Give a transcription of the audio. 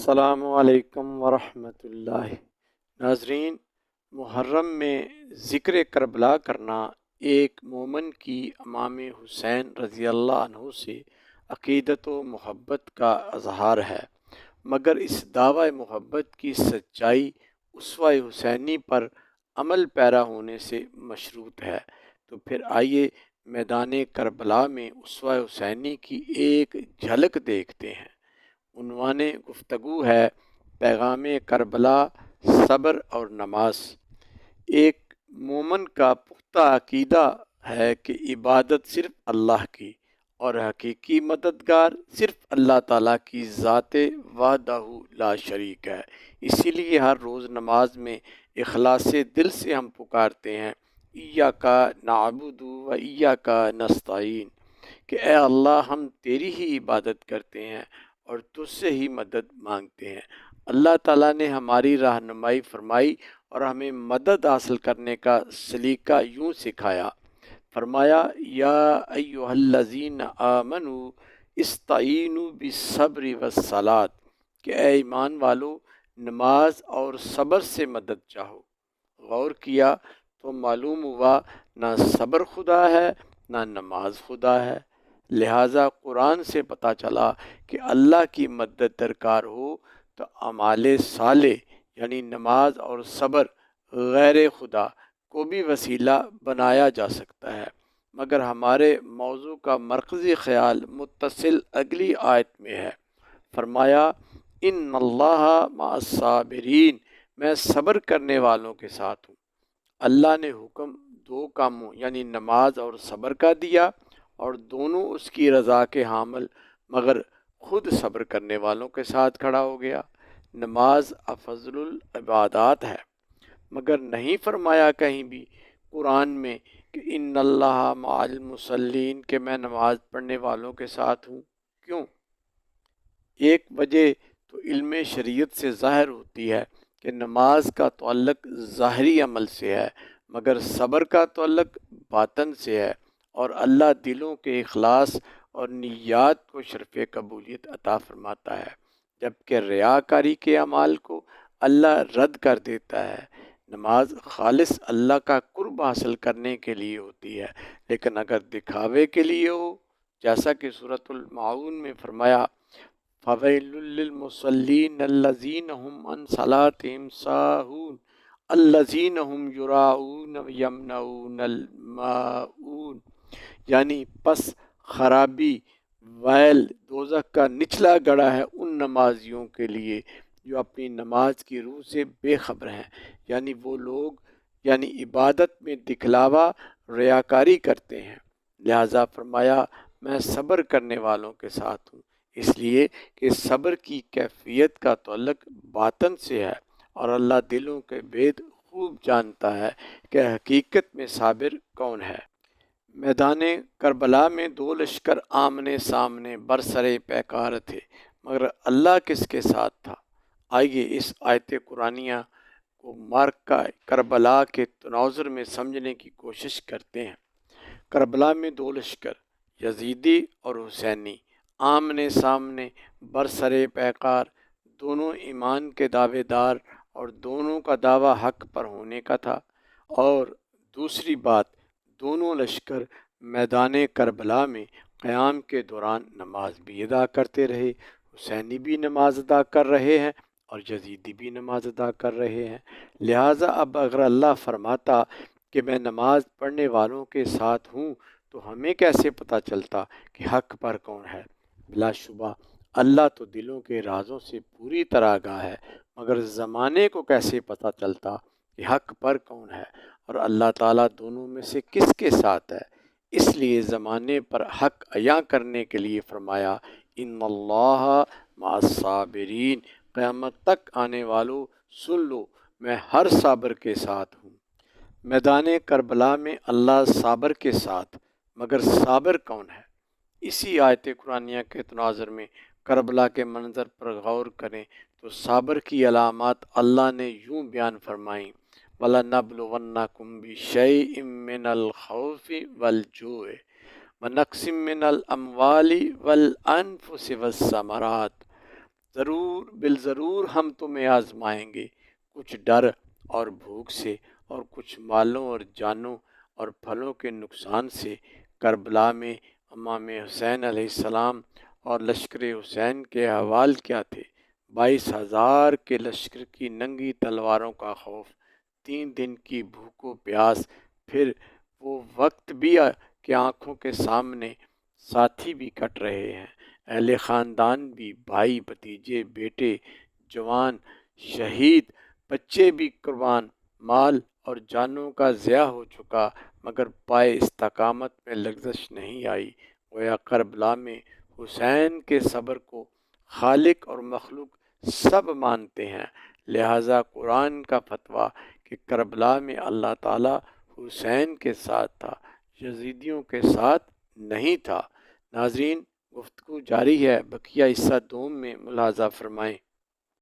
السلام علیکم ورحمۃ اللہ۔ ناظرین، محرم میں ذکر کربلا کرنا ایک مومن کی امام حسین رضی اللہ عنہ سے عقیدت و محبت کا اظہار ہے، مگر اس دعوی محبت کی سچائی اسوہ حسینی پر عمل پیرا ہونے سے مشروط ہے۔ تو پھر آئیے میدان کربلا میں اسوہ حسینی کی ایک جھلک دیکھتے ہیں۔ عنوان گفتگو ہے پیغام کربلا، صبر اور نماز۔ ایک مومن کا پختہ عقیدہ ہے کہ عبادت صرف اللہ کی اور حقیقی مددگار صرف اللہ تعالیٰ کی ذات وحدہ لا شریک ہے۔ اسی لیے ہر روز نماز میں اخلاص دل سے ہم پکارتے ہیں ایاک نعبد و ایاک نستعین، کہ اے اللہ ہم تیری ہی عبادت کرتے ہیں اور تجھ سے ہی مدد مانگتے ہیں۔ اللہ تعالیٰ نے ہماری رہنمائی فرمائی اور ہمیں مدد حاصل کرنے کا سلیقہ یوں سکھایا۔ فرمایا یا ایھا الذین آمنوا استعینوا بالصبر والصلاۃ، کہ اے ایمان والو نماز اور صبر سے مدد چاہو۔ غور کیا تو معلوم ہوا نہ صبر خدا ہے نہ نماز خدا ہے، لہٰذا قرآن سے پتہ چلا کہ اللہ کی مدد درکار ہو تو اعمال صالح یعنی نماز اور صبر غیر خدا کو بھی وسیلہ بنایا جا سکتا ہے۔ مگر ہمارے موضوع کا مرکزی خیال متصل اگلی آیت میں ہے۔ فرمایا ان اللہ مع الصابرین، میں صبر کرنے والوں کے ساتھ ہوں۔ اللہ نے حکم دو کاموں یعنی نماز اور صبر کا دیا، اور دونوں اس کی رضا کے حامل، مگر خود صبر کرنے والوں کے ساتھ کھڑا ہو گیا۔ نماز افضل العبادات ہے، مگر نہیں فرمایا کہیں بھی قرآن میں کہ ان اللہ مع المصلین، کہ میں نماز پڑھنے والوں کے ساتھ ہوں۔ کیوں؟ ایک وجہ تو علم شریعت سے ظاہر ہوتی ہے کہ نماز کا تعلق ظاہری عمل سے ہے، مگر صبر کا تعلق باطن سے ہے، اور اللہ دلوں کے اخلاص اور نیات کو شرف قبولیت عطا فرماتا ہے، جبکہ ریاکاری کے اعمال کو اللہ رد کر دیتا ہے۔ نماز خالص اللہ کا قرب حاصل کرنے کے لیے ہوتی ہے، لیکن اگر دکھاوے کے لیے ہو، جیسا کہ سورۃ المعون میں فرمایا فَوَيْلٌ لِّلْمُصَلِّينَ الَّذِينَ هُمْ عَنْ صَلَاتِهِمْ سَاهُونَ الَّذِينَ هُمْ يُرَاءُونَ وَيَمْنَعُونَ الْمَاعُونَ، یعنی پس خرابی، ویل دوزخ کا نچلا گڑھا ہے ان نمازیوں کے لیے جو اپنی نماز کی روح سے بے خبر ہیں، یعنی وہ لوگ یعنی عبادت میں دکھلاوا ریاکاری کرتے ہیں۔ لہٰذا فرمایا میں صبر کرنے والوں کے ساتھ ہوں، اس لیے کہ صبر کی کیفیت کا تعلق باطن سے ہے، اور اللہ دلوں کے بید خوب جانتا ہے کہ حقیقت میں صابر کون ہے۔ میدان کربلا میں دو لشکر آمنے سامنے برسرے پیکار تھے، مگر اللہ کس کے ساتھ تھا؟ آئیے اس آیت قرآنیہ کو معرکہ کربلا کے تناظر میں سمجھنے کی کوشش کرتے ہیں۔ کربلا میں دو لشکر یزیدی اور حسینی آمنے سامنے برسرے پیکار، دونوں ایمان کے دعوے دار اور دونوں کا دعویٰ حق پر ہونے کا تھا۔ اور دوسری بات، دونوں لشکر میدان کربلا میں قیام کے دوران نماز بھی ادا کرتے رہے۔ حسینی بھی نماز ادا کر رہے ہیں اور یزیدی بھی نماز ادا کر رہے ہیں۔ لہٰذا اب اگر اللہ فرماتا کہ میں نماز پڑھنے والوں کے ساتھ ہوں تو ہمیں کیسے پتہ چلتا کہ حق پر کون ہے؟ بلا شبہ اللہ تو دلوں کے رازوں سے پوری طرح آگاہ ہے، مگر زمانے کو کیسے پتہ چلتا کہ حق پر کون ہے اور اللہ تعالیٰ دونوں میں سے کس کے ساتھ ہے؟ اس لیے زمانے پر حق عیاں کرنے کے لیے فرمایا ان اللہ مع الصابرین، قیامت تک آنے والوں سن لو میں ہر صابر کے ساتھ ہوں۔ میدان کربلا میں اللہ صابر کے ساتھ، مگر صابر کون ہے؟ اسی آیت قرآنیہ کے تناظر میں کربلا کے منظر پر غور کریں تو صابر کی علامات اللہ نے یوں بیان فرمائیں وَلَنَبْلُوَنَّكُمْ بِشَيْءٍ مِّنَ الْخَوْفِ وَالْجُوعِ وَنَقْصٍ مِّنَ الْأَمْوَالِ وَالْأَنفُسِ وَالثَّمَرَاتِ، بالضرور ہم تمہیں آزمائیں گے، کچھ ڈر اور بھوک سے، اور کچھ مالوں اور جانوں اور پھلوں کے نقصان سے۔ کربلا میں امام حسین علیہ السلام اور لشکر حسین کے احوال کیا تھے؟ 22,000 کے لشکر کی ننگی تلواروں کا خوف، 3 دن کی بھوک و پیاس، پھر وہ وقت بھی کہ آنکھوں کے سامنے ساتھی بھی کٹ رہے ہیں، اہل خاندان بھی، بھائی بھتیجے بیٹے جوان شہید، بچے بھی قربان، مال اور جانوں کا ضیاع ہو چکا، مگر پائے استقامت میں لغزش نہیں آئی۔ گویا کربلا میں حسین کے صبر کو خالق اور مخلوق سب مانتے ہیں، لہٰذا قرآن کا فتویٰ کہ کربلا میں اللہ تعالیٰ حسین کے ساتھ تھا، یزیدیوں کے ساتھ نہیں تھا۔ ناظرین، گفتگو جاری ہے، بقیہ حصہ دوم میں ملاحظہ فرمائیں۔